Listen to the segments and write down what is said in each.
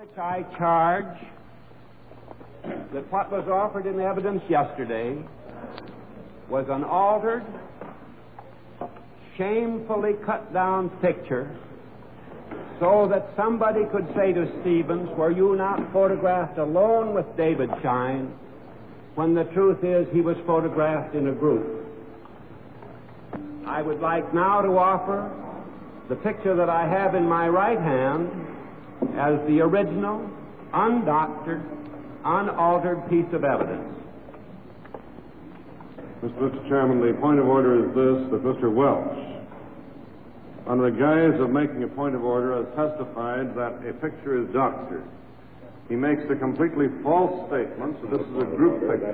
Which I charge that what was offered in evidence yesterday was an altered, shamefully cut down picture so that somebody could say to Stevens, were you not photographed alone with David Shine, when the truth is he was photographed in a group. I would like now to offer the picture that I have in my right hand as the original, undoctored, unaltered piece of evidence. Mr. Chairman, the point of order is this, that Mr. Welch, under the guise of making a point of order, has testified that a picture is doctored. He makes a completely false statement, so this is a group picture.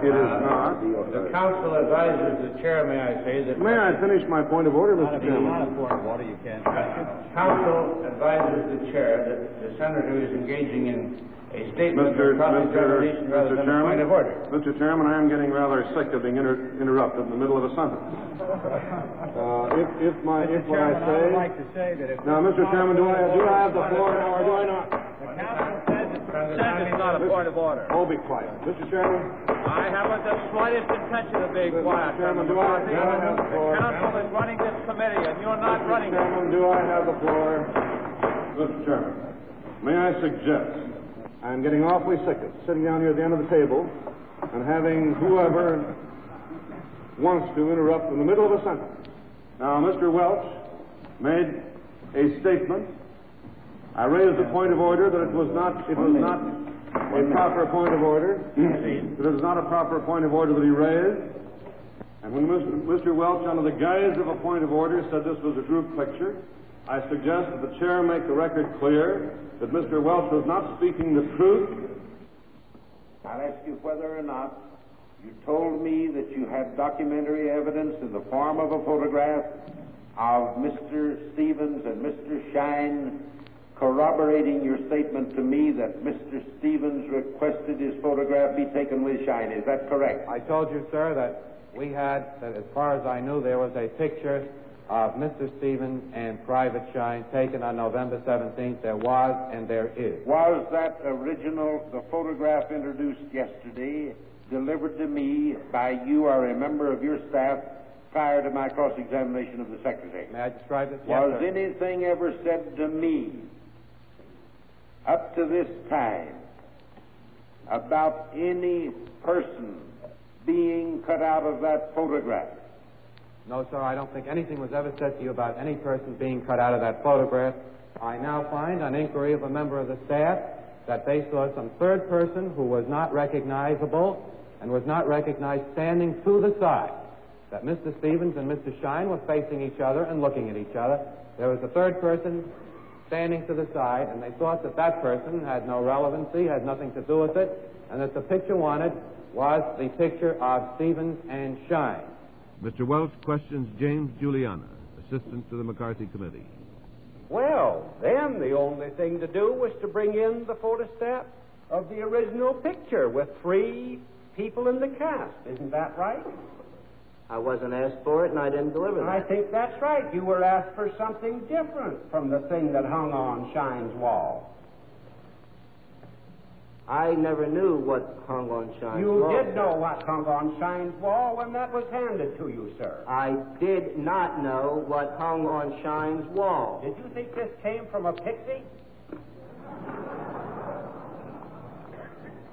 It is not. The counsel advises the chair, may I say, that... May I finish my point of order, Mr. Chairman? Not a point of order, you can't. Counsel advises the chair that the senator is engaging in a statement of cross-examination rather than a point of order. Mr. Chairman, I am getting rather sick of being interrupted in the middle of a sentence. If what I say... I would like to say that if... Now, Mr. Chairman, do I have the floor now or do I not? The counsel says it's not a point of order. Oh, be quiet. Mr. Chairman? I haven't the slightest intention of being quiet. Mr. Chairman, do I have the floor? The counsel is running this committee and you're not running it. Mr. Chairman, do I have the floor? Mr. Chairman, may I suggest... I'm getting awfully sick of sitting down here at the end of the table and having whoever wants to interrupt in the middle of a sentence. Now, Mr. Welch made a statement. I raised a point of order that it was not a proper point of order. That it was not a proper point of order that he raised. And when Mr. Welch, under the guise of a point of order, said this was a group picture, I suggest that the chair make the record clear that Mr. Welch was not speaking the truth. I'll ask you whether or not you told me that you had documentary evidence in the form of a photograph of Mr. Stevens and Mr. Shine corroborating your statement to me that Mr. Stevens requested his photograph be taken with Shine. Is that correct? I told you, sir, that we had, that as far as I knew, there was a picture of Mr. Stevens and Private Shine taken on November 17th. There was and there is. Was that original, the photograph introduced yesterday, delivered to me by you or a member of your staff prior to my cross-examination of the secretary? May I describe this? Was yes, sir. anything ever said to me up to this time about any person being cut out of that photograph? No, sir, I don't think anything was ever said to you about any person being cut out of that photograph. I now find, on inquiry of a member of the staff, that they saw some third person who was not recognizable and was not recognized standing to the side. That Mr. Stevens and Mr. Shine were facing each other and looking at each other. There was a third person standing to the side, and they thought that that person had no relevancy, had nothing to do with it, and that the picture wanted was the picture of Stevens and Shine. Mr. Welch questions James Juliana, assistant to the McCarthy Committee. Well, then the only thing to do was to bring in the photostat of the original picture with 3 people in the cast. Isn't that right? I wasn't asked for it, and I didn't deliver that. I think that's right. You were asked for something different from the thing that hung on Shine's wall. I never knew what hung on Shine's wall. You did know what hung on Shine's wall when that was handed to you, sir. I did not know what hung on Shine's wall. Did you think this came from a pixie?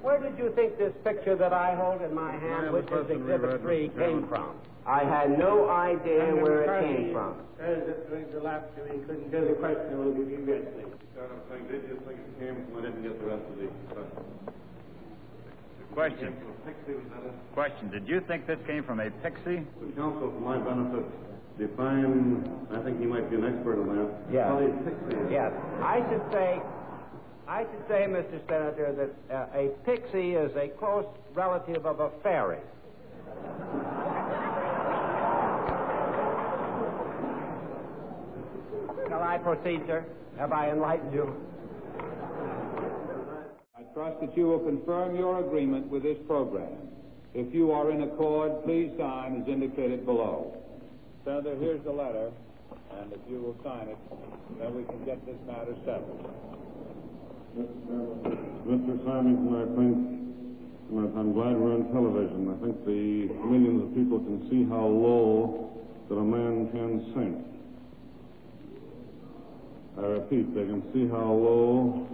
Where did you think this picture that I hold in my hand, which is Exhibit 3, came from? I had no idea where it came from. During the last he couldn't hear the question. Will give you this thing. Did you think it came from? I didn't get the rest of the question. Question. Did you think this came from a pixie? The counsel, for my benefit, define, I think he might be an expert on that. Yes. What a pixie is. Yes. I should say, Mr. Senator, that a pixie is a close relative of a fairy. Shall I proceed, sir? Have I enlightened you? I trust that you will confirm your agreement with this program. If you are in accord, please sign as indicated below. Senator, here's the letter, and if you will sign it, then we can get this matter settled. Mr. Simington, I think, I'm glad we're on television. I think the millions of people can see how low that a man can sink. I repeat, they can see how low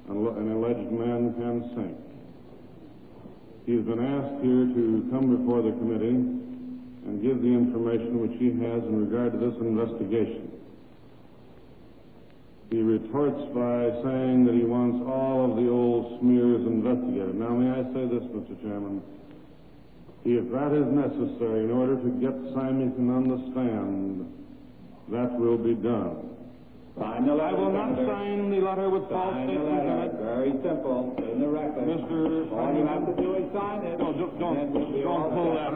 an alleged man can sink. He's been asked here to come before the committee and give the information which he has in regard to this investigation. He retorts by saying that he wants all of the old smears investigated. Now, may I say this, Mr. Chairman? If that is necessary in order to get Symington on the stand, that will be done. Sign the letter. I will not sign the letter with false statements in it. Very simple. In the record. Mr. All you have to do is sign it. No, don't pull that.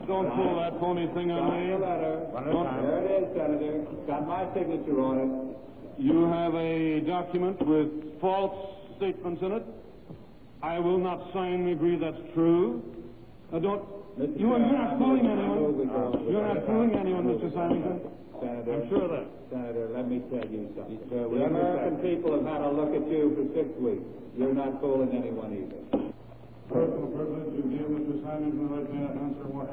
Don't pull that phony thing on me. Sign the letter. There it is, Senator. It's got my signature on it. You have a document with false statements in it. I will not sign and agree that's true. You are not fooling anyone. You're not fooling anyone, Mr. Symington. Senator, I'm sure of that. Senator, let me tell you something. The American people have had a look at you for 6 weeks. You're not fooling anyone either. Personal privilege to give Mr. Symington the right to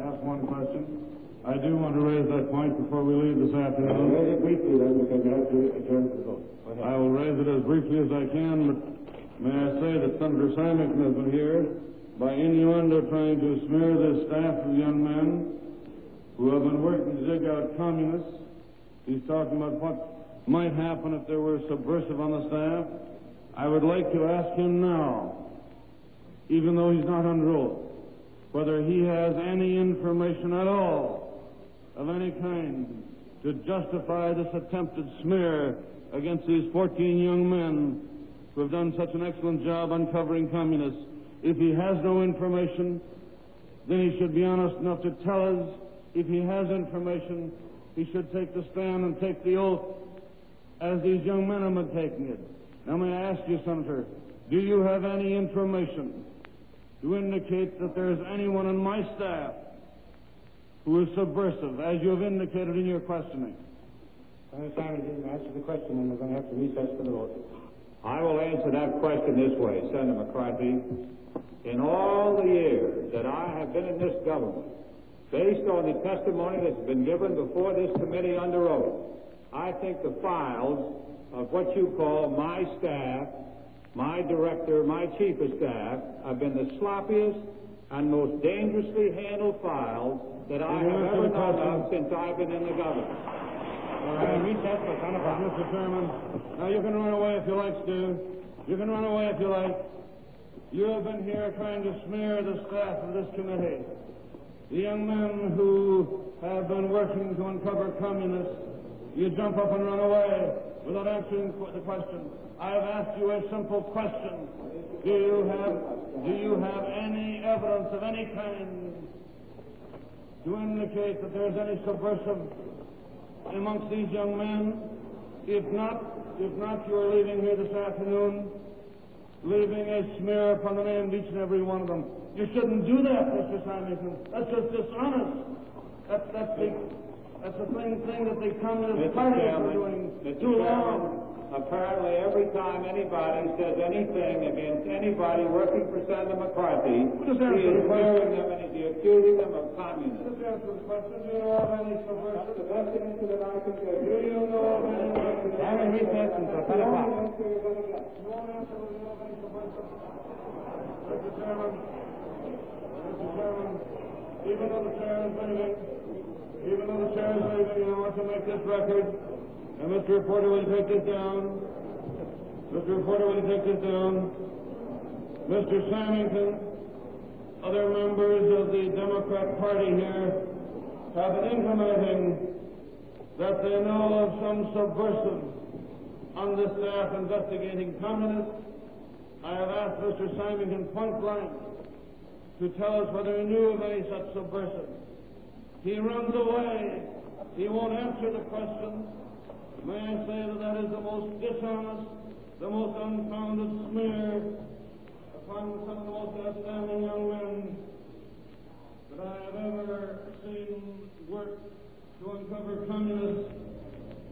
ask one question. I do want to raise that point before we leave this afternoon. Raise it briefly then, because you have to adjourn to the vote. I will raise it as briefly as I can, but may I say that Senator Symington has been here by innuendo trying to smear the staff of young men who have been working to dig out communists. He's talking about what might happen if there were a subversive on the staff. I would like to ask him now, even though he's not under oath, whether he has any information at all of any kind to justify this attempted smear against these 14 young men who have done such an excellent job uncovering communists. If he has no information, then he should be honest enough to tell us. If he has information, he should take the stand and take the oath as these young men have been taking it. Now, may I ask you, Senator, do you have any information to indicate that there is anyone on my staff who is subversive, as you have indicated in your questioning? Senator Simon didn't answer the question, and we're going to have to recess for the vote. I will answer that question this way, Senator McCarthy. In all the years that I have been in this government, based on the testimony that's been given before this committee under oath, I think the files of what you call my staff, my director, my chief of staff, have been the sloppiest and most dangerously handled files that I have ever known of since I've been in the government. Mr. Chairman, now you can run away if you like, Stu. You can run away if you like. You have been here trying to smear the staff of this committee. The young men who have been working to uncover communists, you jump up and run away without answering the question. I have asked you a simple question. Do you have any evidence of any kind to indicate that there is any subversive amongst these young men? If not, you are leaving here this afternoon, leaving a smear upon the name of each and every one of them. You shouldn't do that, Mr. Symington. That's just dishonest. That's the thing that the Communist Party has been doing too long. Apparently, every time anybody says anything against anybody working for Senator McCarthy, he is smearing them and he's accusing them of communism. Just answer the question. Do you know of any subversive? That's the best answer that I can give. Do you know of any subversive? I'm in recess until 10 o'clock. You won't answer whether you know of any subversive. Mr. Chairman, even though the chair is leaving, I want to make this record. And Mr. Reporter, will you take this down? Mr. Symington, other members of the Democrat Party here have been intimating that they know of some subversive on the staff investigating communists. I have asked Mr. Symington point blank to tell us whether he knew of any such subversive. He runs away. He won't answer the question. May I say that is the most dishonest, the most unfounded smear upon some of the most outstanding young men that I have ever seen work to uncover communists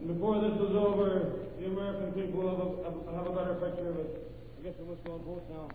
And before this is over, the American people will have a better picture of it. I guess we must go on vote now.